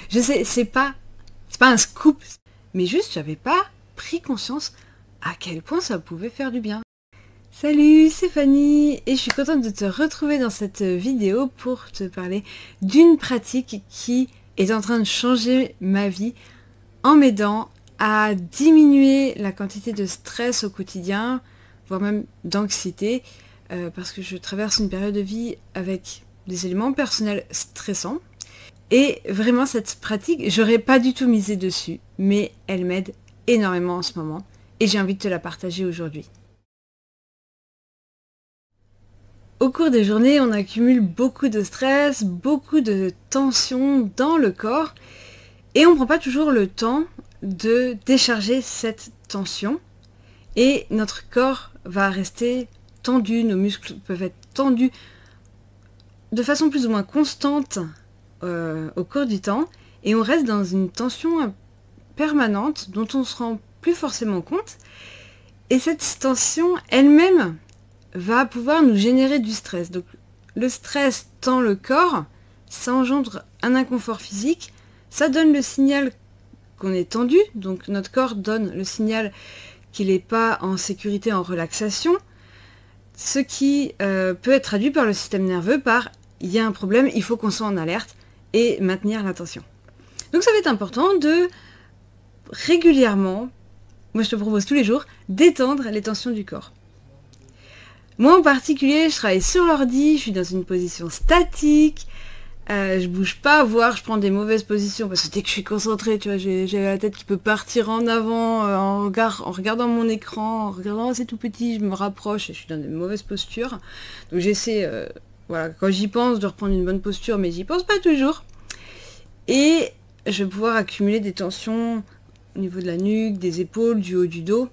Je sais, c'est pas un scoop, mais juste j'avais pas pris conscience à quel point ça pouvait faire du bien. Salut, c'est Fanny et je suis contente de te retrouver dans cette vidéo pour te parler d'une pratique qui est en train de changer ma vie en m'aidant à diminuer la quantité de stress au quotidien, voire même d'anxiété, parce que je traverse une période de vie avec des éléments personnels stressants. Et vraiment cette pratique, j'aurais pas du tout misé dessus, mais elle m'aide énormément en ce moment et j'ai envie de te la partager aujourd'hui. Au cours des journées, on accumule beaucoup de stress, beaucoup de tension dans le corps et on ne prend pas toujours le temps de décharger cette tension et notre corps va rester tendu, nos muscles peuvent être tendus de façon plus ou moins constante au cours du temps et on reste dans une tension permanente dont on ne se rend plus forcément compte et cette tension elle-même va pouvoir nous générer du stress. Donc le stress tend le corps, ça engendre un inconfort physique, ça donne le signal qu'on est tendu, donc notre corps donne le signal qu'il n'est pas en sécurité, en relaxation, ce qui peut être traduit par le système nerveux par il y a un problème, il faut qu'on soit en alerte et maintenir l'attention. Donc ça va être important de régulièrement, moi je te propose tous les jours, détendre les tensions du corps. Moi en particulier, je travaille sur l'ordi, je suis dans une position statique, je bouge pas, voire je prends des mauvaises positions parce que dès que je suis concentrée, tu vois, j'ai la tête qui peut partir en avant en regardant mon écran, en regardant c'est tout petit, je me rapproche et je suis dans des mauvaises postures. Donc j'essaie, voilà, quand j'y pense, de reprendre une bonne posture, mais j'y pense pas toujours. Et je vais pouvoir accumuler des tensions au niveau de la nuque, des épaules, du haut du dos.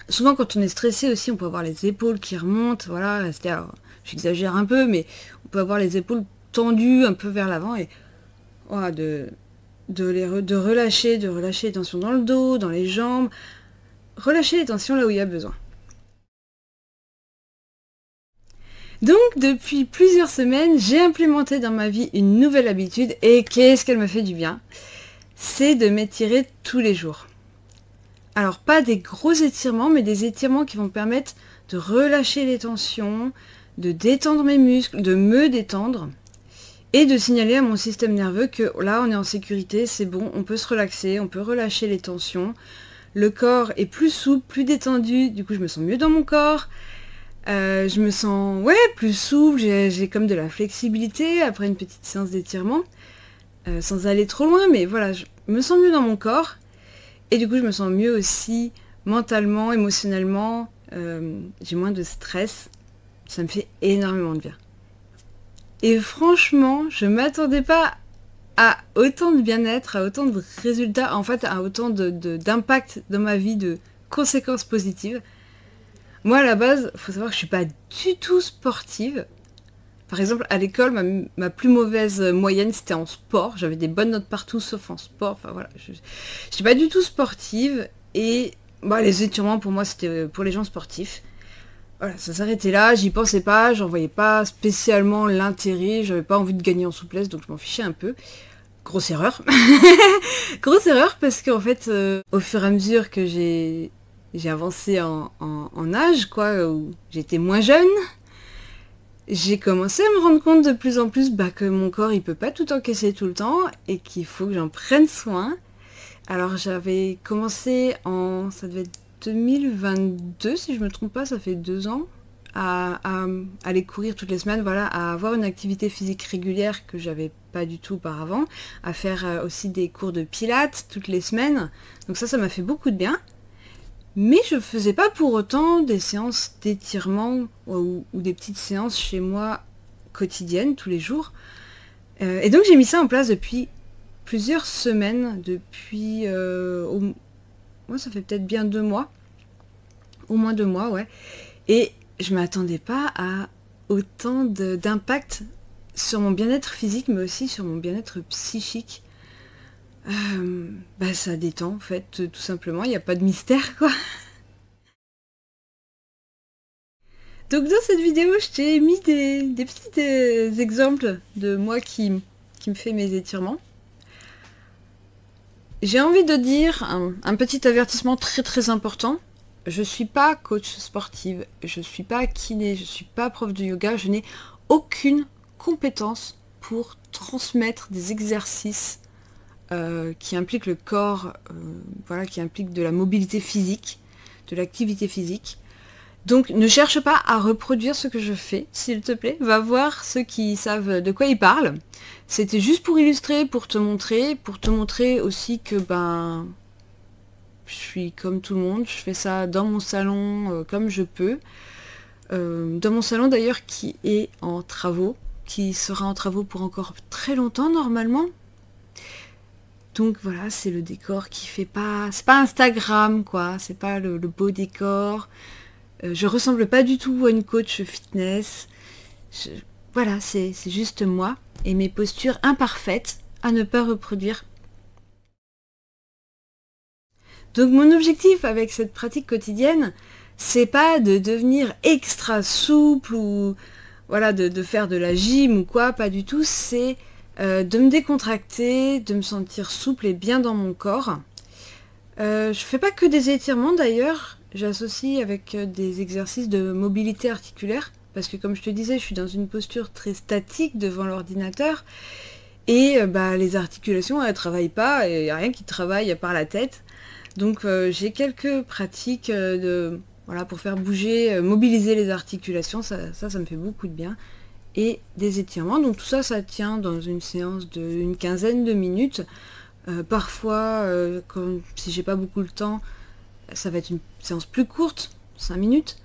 Souvent quand on est stressé aussi, on peut avoir les épaules qui remontent, voilà, c'est-à-dire, j'exagère un peu, mais on peut avoir les épaules tendues un peu vers l'avant et voilà, de relâcher les tensions dans le dos, dans les jambes, relâcher les tensions là où il y a besoin. Donc depuis plusieurs semaines, j'ai implémenté dans ma vie une nouvelle habitude et qu'est-ce qu'elle me fait du bien? C'est de m'étirer tous les jours. Alors pas des gros étirements, mais des étirements qui vont me permettre de relâcher les tensions, de détendre mes muscles, de me détendre et de signaler à mon système nerveux que là on est en sécurité, c'est bon, on peut se relaxer, on peut relâcher les tensions. Le corps est plus souple, plus détendu, du coup je me sens mieux dans mon corps. Je me sens plus souple, j'ai comme de la flexibilité après une petite séance d'étirement, sans aller trop loin, mais voilà, je me sens mieux dans mon corps. Et du coup, je me sens mieux aussi mentalement, émotionnellement. J'ai moins de stress. Ça me fait énormément de bien. Et franchement, je ne m'attendais pas à autant de bien-être, à autant de résultats, en fait, à autant d'impact dans ma vie, de conséquences positives. Moi, à la base, il faut savoir que je ne suis pas du tout sportive. Par exemple, à l'école, ma plus mauvaise moyenne, c'était en sport. J'avais des bonnes notes partout, sauf en sport. Enfin voilà, je suis pas du tout sportive. Et les étirements, pour moi, c'était pour les gens sportifs. Voilà, ça s'arrêtait là. J'y pensais pas. J'en voyais pas spécialement l'intérêt. J'avais pas envie de gagner en souplesse, donc je m'en fichais un peu. Grosse erreur. Grosse erreur, parce qu'en fait, au fur et à mesure que j'ai avancé en âge, quoi, où j'étais moins jeune, j'ai commencé à me rendre compte de plus en plus que mon corps il peut pas tout encaisser tout le temps et qu'il faut que j'en prenne soin. Alors j'avais commencé ça devait être 2022 si je me trompe pas, ça fait 2 ans, à aller courir toutes les semaines, voilà, à avoir une activité physique régulière que j'avais pas du tout auparavant, à faire aussi des cours de pilates toutes les semaines. Donc ça m'a fait beaucoup de bien. Mais je ne faisais pas pour autant des séances d'étirement ou des petites séances chez moi quotidiennes, tous les jours. Et donc j'ai mis ça en place depuis plusieurs semaines, depuis... moi ça fait peut-être bien 2 mois. Au moins 2 mois, ouais. Et je ne m'attendais pas à autant d'impact sur mon bien-être physique, mais aussi sur mon bien-être psychique. Ça détend en fait, tout simplement, il n'y a pas de mystère quoi. Donc dans cette vidéo, je t'ai mis des petits exemples de moi qui me fait mes étirements. J'ai envie de dire un petit avertissement très très important. Je suis pas coach sportive, je suis pas kiné, je suis pas prof de yoga, je n'ai aucune compétence pour transmettre des exercices qui impliquent le corps, voilà, qui impliquent de la mobilité physique, de l'activité physique. Donc ne cherche pas à reproduire ce que je fais, s'il te plaît. Va voir ceux qui savent de quoi ils parlent. C'était juste pour illustrer, pour te montrer aussi que je suis comme tout le monde, je fais ça dans mon salon comme je peux. Dans mon salon d'ailleurs qui est en travaux, qui sera en travaux pour encore très longtemps normalement. Donc voilà, c'est le décor qui fait pas... C'est pas Instagram quoi, c'est pas le beau décor. Je ressemble pas du tout à une coach fitness. Voilà, c'est juste moi et mes postures imparfaites à ne pas reproduire. Donc mon objectif avec cette pratique quotidienne, c'est pas de devenir extra souple ou voilà de faire de la gym ou quoi, pas du tout. C'est de me décontracter, de me sentir souple et bien dans mon corps. Je fais pas que des étirements d'ailleurs. J'associe avec des exercices de mobilité articulaire, parce que comme je te disais, je suis dans une posture très statique devant l'ordinateur, et les articulations, elles travaillent pas, et il n'y a rien qui travaille à part la tête. Donc j'ai quelques pratiques voilà, pour faire bouger, mobiliser les articulations, ça me fait beaucoup de bien, et des étirements. Donc tout ça, ça tient dans une séance d'une quinzaine de minutes. Parfois, si j'ai pas beaucoup le temps, ça va être une séance plus courte, 5 minutes.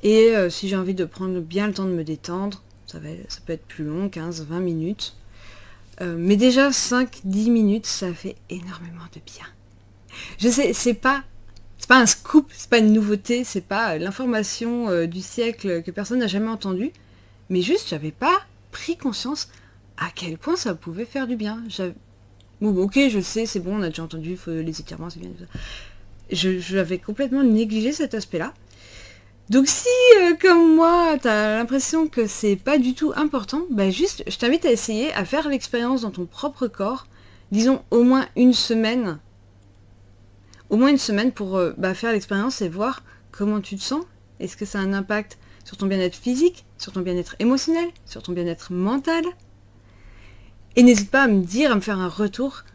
Et si j'ai envie de prendre bien le temps de me détendre, ça peut être plus long, 15-20 minutes. Mais déjà 5-10 minutes, ça fait énormément de bien. Je sais, c'est pas un scoop, c'est pas une nouveauté, c'est pas l'information du siècle que personne n'a jamais entendue. Mais juste, j'avais pas pris conscience à quel point ça pouvait faire du bien. Bon, ok, je sais, c'est bon, on a déjà entendu, les étirements, c'est bien. Je l'avais complètement négligé cet aspect-là. Donc si, comme moi, t'as l'impression que c'est pas du tout important, juste, je t'invite à essayer, à faire l'expérience dans ton propre corps, disons au moins une semaine. Au moins une semaine pour faire l'expérience et voir comment tu te sens. Est-ce que ça a un impact sur ton bien-être physique, sur ton bien-être émotionnel, sur ton bien-être mental? Et n'hésite pas à me dire, à me faire un retour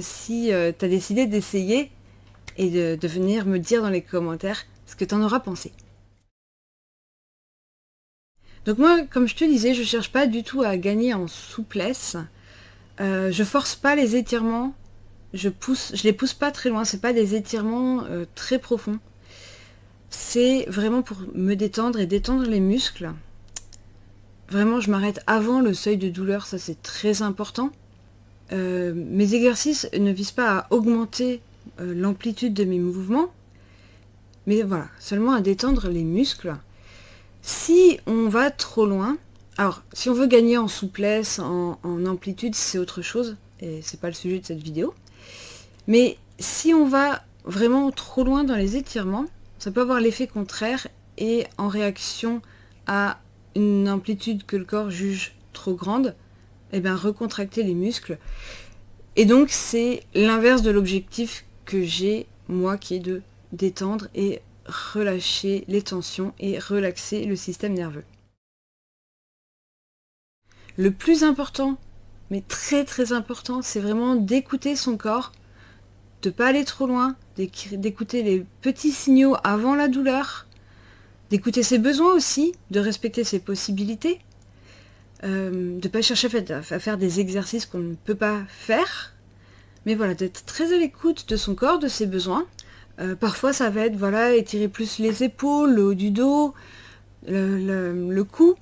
si t'as décidé d'essayer et de venir me dire dans les commentaires ce que tu en auras pensé. Donc moi, comme je te disais, je cherche pas du tout à gagner en souplesse. Je force pas les étirements, je les pousse pas très loin, c'est pas des étirements très profonds. C'est vraiment pour me détendre et détendre les muscles. Vraiment, je m'arrête avant le seuil de douleur, ça c'est très important. Mes exercices ne visent pas à augmenter l'amplitude de mes mouvements, mais voilà, seulement à détendre les muscles. Si on va trop loin, alors si on veut gagner en souplesse, en amplitude, c'est autre chose, et c'est pas le sujet de cette vidéo, mais si on va vraiment trop loin dans les étirements, ça peut avoir l'effet contraire, et en réaction à une amplitude que le corps juge trop grande, recontracter les muscles. Et donc c'est l'inverse de l'objectif que j'ai, moi, qui est de détendre et relâcher les tensions et relaxer le système nerveux. Le plus important, mais très très important, c'est vraiment d'écouter son corps, de ne pas aller trop loin, d'écouter les petits signaux avant la douleur, d'écouter ses besoins aussi, de respecter ses possibilités, de ne pas chercher à faire des exercices qu'on ne peut pas faire, mais voilà, d'être très à l'écoute de son corps, de ses besoins. Parfois ça va être étirer plus les épaules, le haut du dos, le cou.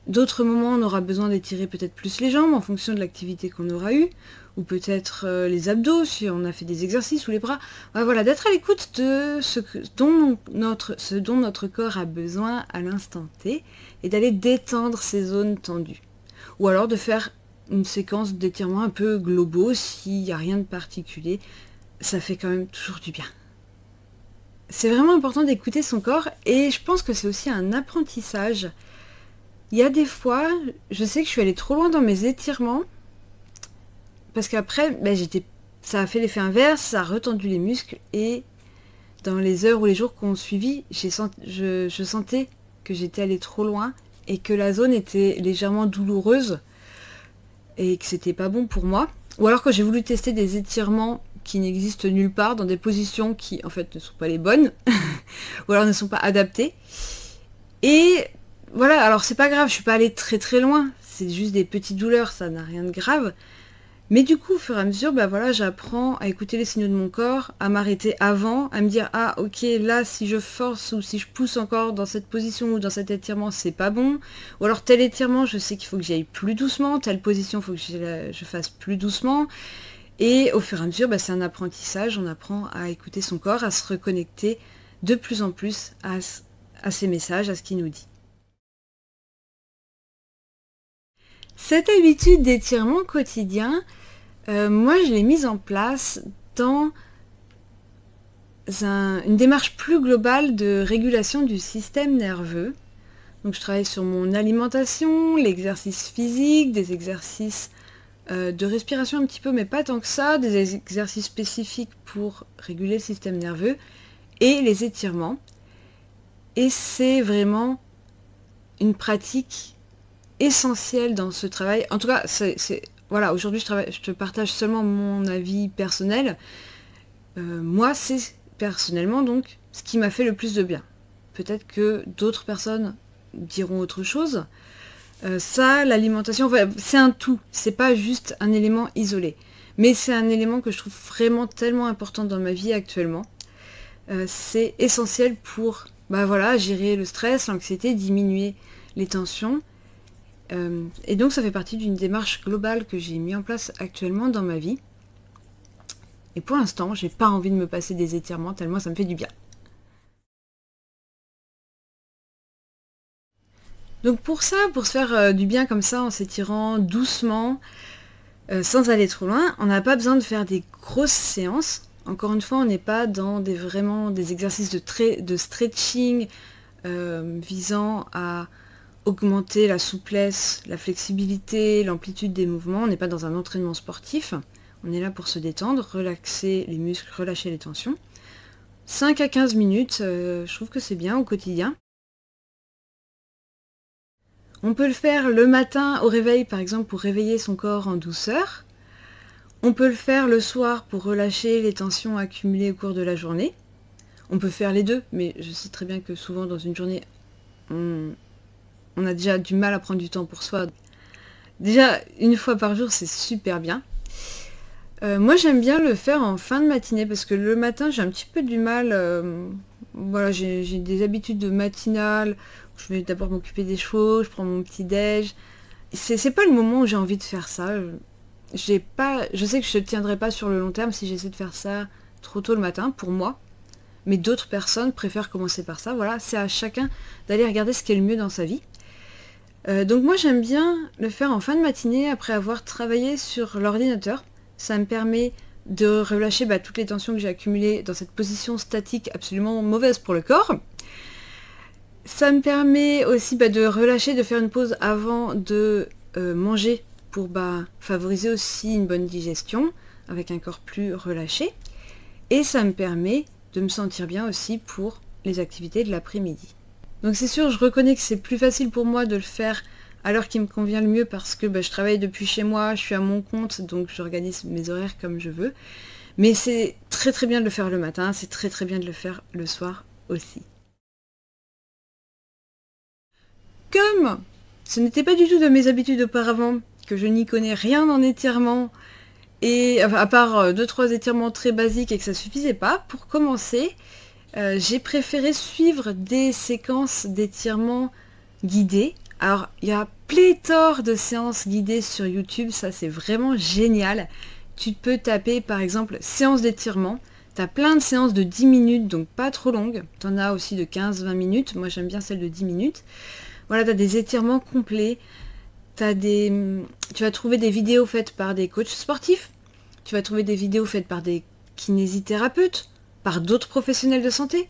D'autres moments on aura besoin d'étirer peut-être plus les jambes en fonction de l'activité qu'on aura eue, ou peut-être les abdos si on a fait des exercices, ou les bras. Voilà, d'être à l'écoute de ce dont notre corps a besoin à l'instant T, et d'aller détendre ces zones tendues. Ou alors de faire une séquence d'étirements un peu globaux s'il n'y a rien de particulier, ça fait quand même toujours du bien. C'est vraiment important d'écouter son corps, et je pense que c'est aussi un apprentissage. Il y a des fois, je sais que je suis allée trop loin dans mes étirements, parce qu'après, j'étais ça a fait l'effet inverse, ça a retendu les muscles et dans les heures ou les jours qu'on suivi, je sentais que j'étais allée trop loin et que la zone était légèrement douloureuse et que c'était pas bon pour moi. Ou alors quand j'ai voulu tester des étirements qui n'existent nulle part, dans des positions qui en fait ne sont pas les bonnes, ou alors ne sont pas adaptées. Et voilà, alors c'est pas grave, je suis pas allée très très loin, c'est juste des petites douleurs, ça n'a rien de grave. Mais du coup, au fur et à mesure, bah voilà, j'apprends à écouter les signaux de mon corps, à m'arrêter avant, à me dire ah ok, là si je force ou si je pousse encore dans cette position ou dans cet étirement, c'est pas bon. Ou alors tel étirement, je sais qu'il faut que j'y aille plus doucement, telle position, il faut que je fasse plus doucement. Et au fur et à mesure, bah, c'est un apprentissage, on apprend à écouter son corps, à se reconnecter de plus en plus à ses messages, à ce qu'il nous dit. Cette habitude d'étirement quotidien, moi je l'ai mise en place dans une démarche plus globale de régulation du système nerveux. Donc je travaille sur mon alimentation, l'exercice physique, des exercices de respiration un petit peu, mais pas tant que ça, des exercices spécifiques pour réguler le système nerveux et les étirements. Et c'est vraiment une pratique essentielle dans ce travail. En tout cas, voilà, aujourd'hui je te partage seulement mon avis personnel. Moi, c'est personnellement donc ce qui m'a fait le plus de bien. Peut-être que d'autres personnes diront autre chose. Ça, l'alimentation, enfin, c'est un tout. C'est pas juste un élément isolé. Mais c'est un élément que je trouve vraiment tellement important dans ma vie actuellement. C'est essentiel pour bah voilà, gérer le stress, l'anxiété, diminuer les tensions. Et donc ça fait partie d'une démarche globale que j'ai mis en place actuellement dans ma vie. Et pour l'instant, j'ai pas envie de me passer des étirements tellement ça me fait du bien. Donc pour ça, pour se faire du bien comme ça en s'étirant doucement, sans aller trop loin, on n'a pas besoin de faire des grosses séances. Encore une fois, on n'est pas dans vraiment des exercices de stretching visant à augmenter la souplesse, la flexibilité, l'amplitude des mouvements. On n'est pas dans un entraînement sportif. On est là pour se détendre, relaxer les muscles, relâcher les tensions. 5 à 15 minutes, je trouve que c'est bien au quotidien. On peut le faire le matin au réveil, par exemple, pour réveiller son corps en douceur. On peut le faire le soir pour relâcher les tensions accumulées au cours de la journée. On peut faire les deux, mais je sais très bien que souvent dans une journée, on a déjà du mal à prendre du temps pour soi. Déjà, une fois par jour, c'est super bien. Moi, j'aime bien le faire en fin de matinée, parce que le matin, j'ai un petit peu du mal. Voilà, j'ai des habitudes de matinale. Je vais d'abord m'occuper des chevaux, je prends mon petit déj. C'est pas le moment où j'ai envie de faire ça. Je sais que je ne tiendrai pas sur le long terme si j'essaie de faire ça trop tôt le matin, pour moi. Mais d'autres personnes préfèrent commencer par ça. Voilà, c'est à chacun d'aller regarder ce qui est le mieux dans sa vie. Donc moi, j'aime bien le faire en fin de matinée après avoir travaillé sur l'ordinateur. Ça me permet de relâcher toutes les tensions que j'ai accumulées dans cette position statique absolument mauvaise pour le corps. Ça me permet aussi de relâcher, de faire une pause avant de manger pour favoriser aussi une bonne digestion avec un corps plus relâché. Et ça me permet de me sentir bien aussi pour les activités de l'après-midi. Donc c'est sûr, je reconnais que c'est plus facile pour moi de le faire à l'heure qui me convient le mieux parce que je travaille depuis chez moi, je suis à mon compte, donc j'organise mes horaires comme je veux. Mais c'est très très bien de le faire le matin, c'est très très bien de le faire le soir aussi. Comme ce n'était pas du tout de mes habitudes auparavant, que je n'y connais rien en étirement, et à part 2-3 étirements très basiques et que ça suffisait pas, pour commencer, j'ai préféré suivre des séquences d'étirements guidés. Alors, il y a pléthore de séances guidées sur YouTube, ça c'est vraiment génial. Tu peux taper par exemple séance d'étirement. Tu as plein de séances de 10 minutes, donc pas trop longues. Tu en as aussi de 15-20 minutes, moi j'aime bien celle de 10 minutes. Voilà, tu as des étirements complets. Tu vas trouver des vidéos faites par des coachs sportifs. Tu vas trouver des vidéos faites par des kinésithérapeutes, par d'autres professionnels de santé,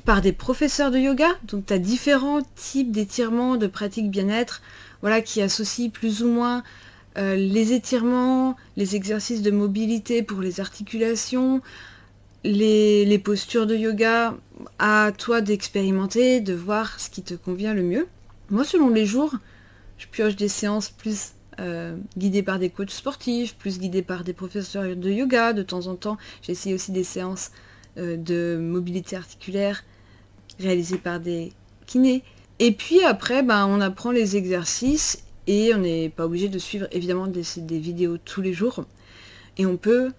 par des professeurs de yoga. Donc tu as différents types d'étirements, de pratiques bien-être, voilà, qui associent plus ou moins les étirements, les exercices de mobilité pour les articulations, les postures de yoga, à toi d'expérimenter, de voir ce qui te convient le mieux. Moi, selon les jours, je pioche des séances plus guidées par des coachs sportifs, plus guidées par des professeurs de yoga. De temps en temps, j'essaie aussi des séances de mobilité articulaire réalisées par des kinés. Et puis après, on apprend les exercices et on n'est pas obligé de suivre évidemment des vidéos tous les jours. Et on peut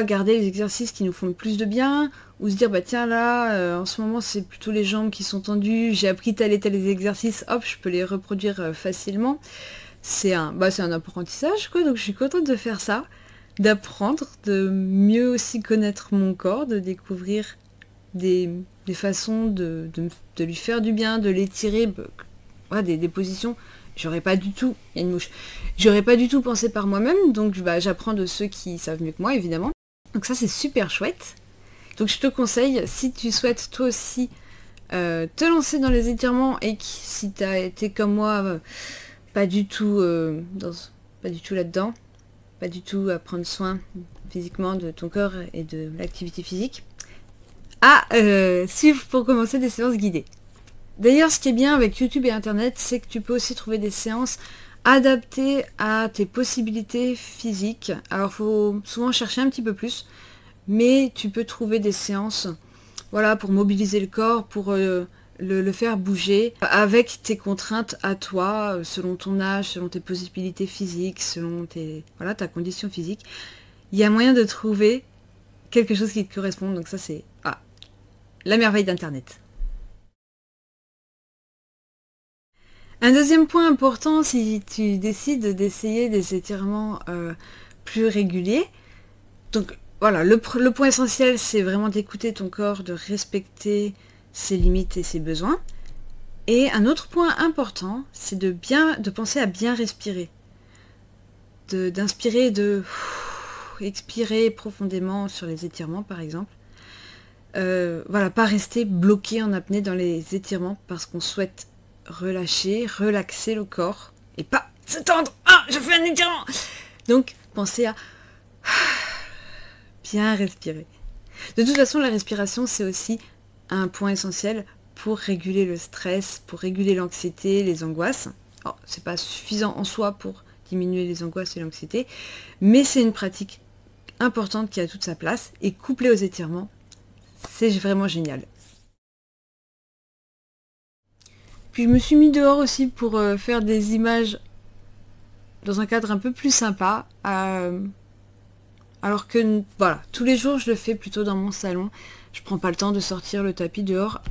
garder les exercices qui nous font le plus de bien, ou se dire tiens là, en ce moment c'est plutôt les jambes qui sont tendues, j'ai appris tel et tel exercices, hop, je peux les reproduire facilement. C'est un apprentissage quoi, donc je suis contente de faire ça, d'apprendre, de mieux aussi connaître mon corps, de découvrir des façons de lui faire du bien, de l'étirer, des positions. J'aurais pas du tout, il y a une mouche, j'aurais pas du tout pensé par moi-même, donc j'apprends de ceux qui savent mieux que moi évidemment. Donc ça c'est super chouette. Donc je te conseille, si tu souhaites toi aussi te lancer dans les étirements et si tu as été comme moi pas du tout là-dedans, pas du tout à prendre soin physiquement de ton corps et de l'activité physique, suivre pour commencer des séances guidées. D'ailleurs, ce qui est bien avec YouTube et Internet, c'est que tu peux aussi trouver des séances adaptées à tes possibilités physiques. Alors, il faut souvent chercher un petit peu plus, mais tu peux trouver des séances pour mobiliser le corps, pour le faire bouger, avec tes contraintes à toi, selon ton âge, selon tes possibilités physiques, selon ta condition physique. Il y a moyen de trouver quelque chose qui te correspond, donc ça c'est la merveille d'Internet. Un deuxième point important, si tu décides d'essayer des étirements plus réguliers, donc le point essentiel, c'est vraiment d'écouter ton corps, de respecter ses limites et ses besoins. Et un autre point important, c'est de penser à bien respirer, d'inspirer, de expirer profondément sur les étirements, par exemple. Pas rester bloqué en apnée dans les étirements parce qu'on souhaite relâcher, relaxer le corps et pas se tendre. Je fais un étirement. Donc pensez à bien respirer. De toute façon, la respiration c'est aussi un point essentiel pour réguler le stress, pour réguler l'anxiété, les angoisses. C'est pas suffisant en soi pour diminuer les angoisses et l'anxiété, mais c'est une pratique importante qui a toute sa place et couplée aux étirements, c'est vraiment génial. Puis je me suis mis dehors aussi pour faire des images dans un cadre un peu plus sympa. Alors que tous les jours je le fais plutôt dans mon salon. Je prends pas le temps de sortir le tapis dehors.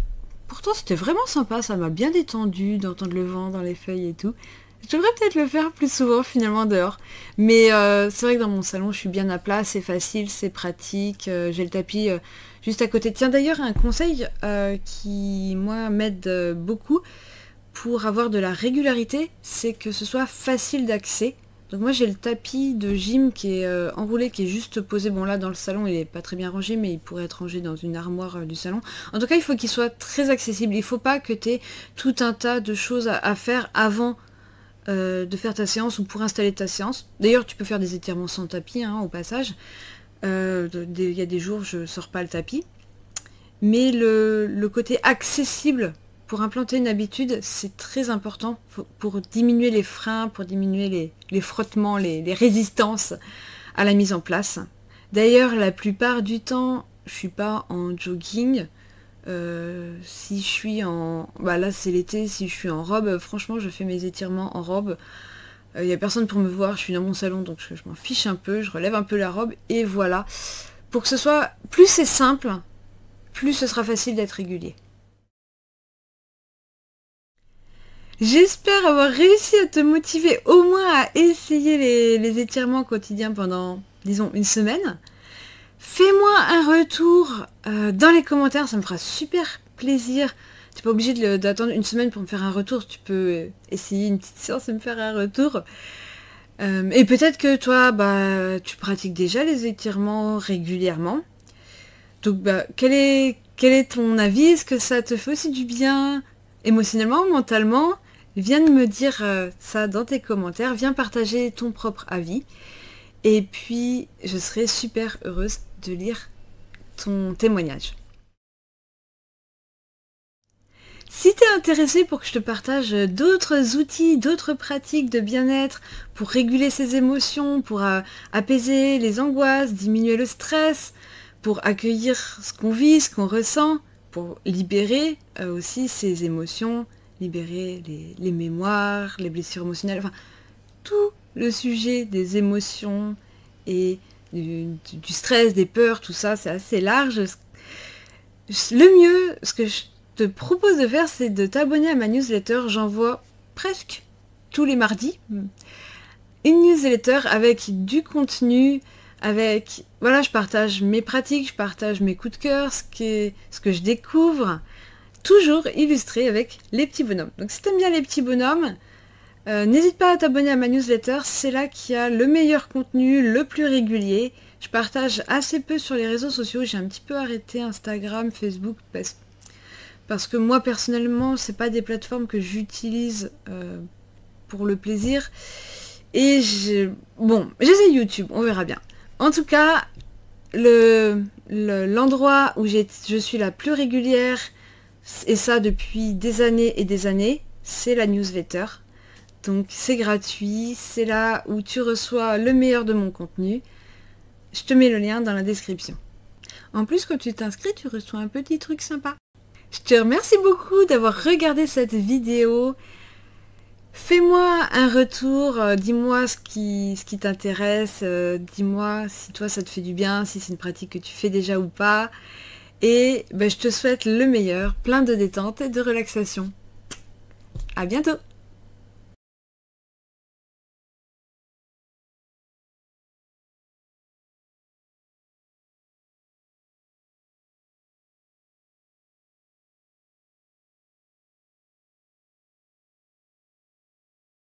Pourtant c'était vraiment sympa, ça m'a bien détendu d'entendre le vent dans les feuilles et tout. Je devrais peut-être le faire plus souvent finalement dehors. Mais c'est vrai que dans mon salon je suis bien à plat, c'est facile, c'est pratique. J'ai le tapis juste à côté. Tiens d'ailleurs un conseil qui moi m'aide beaucoup pour avoir de la régularité, c'est que ce soit facile d'accès. Donc moi j'ai le tapis de gym qui est enroulé, qui est juste posé. Bon là dans le salon il est pas très bien rangé, mais il pourrait être rangé dans une armoire du salon. En tout cas il faut qu'il soit très accessible. Il faut pas que tu aies tout un tas de choses à faire avant de faire ta séance ou pour installer ta séance. D'ailleurs tu peux faire des étirements sans tapis au passage. Il y a des jours je sors pas le tapis. Mais le côté accessible pour implanter une habitude, c'est très important pour diminuer les freins, pour diminuer les frottements, les résistances à la mise en place. D'ailleurs, la plupart du temps, je suis pas en jogging. Si je suis en... là, c'est l'été, si je suis en robe, franchement, je fais mes étirements en robe. Il n'y a personne pour me voir, je suis dans mon salon, donc je m'en fiche un peu, je relève un peu la robe, et voilà. Pour que ce soit... Plus c'est simple, plus ce sera facile d'être régulier. J'espère avoir réussi à te motiver au moins à essayer les étirements quotidiens pendant, disons, une semaine. Fais-moi un retour dans les commentaires, ça me fera super plaisir. Tu n'es pas obligé d'attendre une semaine pour me faire un retour, tu peux essayer une petite séance et me faire un retour. Et peut-être que toi, tu pratiques déjà les étirements régulièrement. Donc, quel est ton avis? Est-ce que ça te fait aussi du bien émotionnellement, mentalement? viens de me dire ça dans tes commentaires, viens partager ton propre avis. Et puis, je serai super heureuse de lire ton témoignage. Si tu es intéressé pour que je te partage d'autres outils, d'autres pratiques de bien-être pour réguler ses émotions, pour apaiser les angoisses, diminuer le stress, pour accueillir ce qu'on vit, ce qu'on ressent, pour libérer aussi ses émotions, libérer les mémoires, les blessures émotionnelles, enfin tout le sujet des émotions et du stress, des peurs, tout ça, c'est assez large. Le mieux, ce que je te propose de faire, c'est de t'abonner à ma newsletter. J'envoie presque tous les mardis une newsletter avec du contenu, avec, voilà, je partage mes pratiques, je partage mes coups de cœur, ce que je découvre, toujours illustré avec les petits bonhommes. Donc si t'aimes bien les petits bonhommes, n'hésite pas à t'abonner à ma newsletter, c'est là qu'il y a le meilleur contenu, le plus régulier. Je partage assez peu sur les réseaux sociaux, j'ai un petit peu arrêté Instagram, Facebook, parce que moi personnellement, c'est pas des plateformes que j'utilise pour le plaisir. Et j'essaie YouTube, on verra bien. En tout cas, l'endroit où je suis la plus régulière, et ça depuis des années et des années, c'est la newsletter. Donc c'est gratuit, c'est là où tu reçois le meilleur de mon contenu. Je te mets le lien dans la description. En plus, quand tu t'inscris, tu reçois un petit truc sympa. Je te remercie beaucoup d'avoir regardé cette vidéo. Fais-moi un retour, dis-moi ce qui t'intéresse, dis-moi si toi ça te fait du bien, si c'est une pratique que tu fais déjà ou pas. Et je te souhaite le meilleur, plein de détente et de relaxation. À bientôt!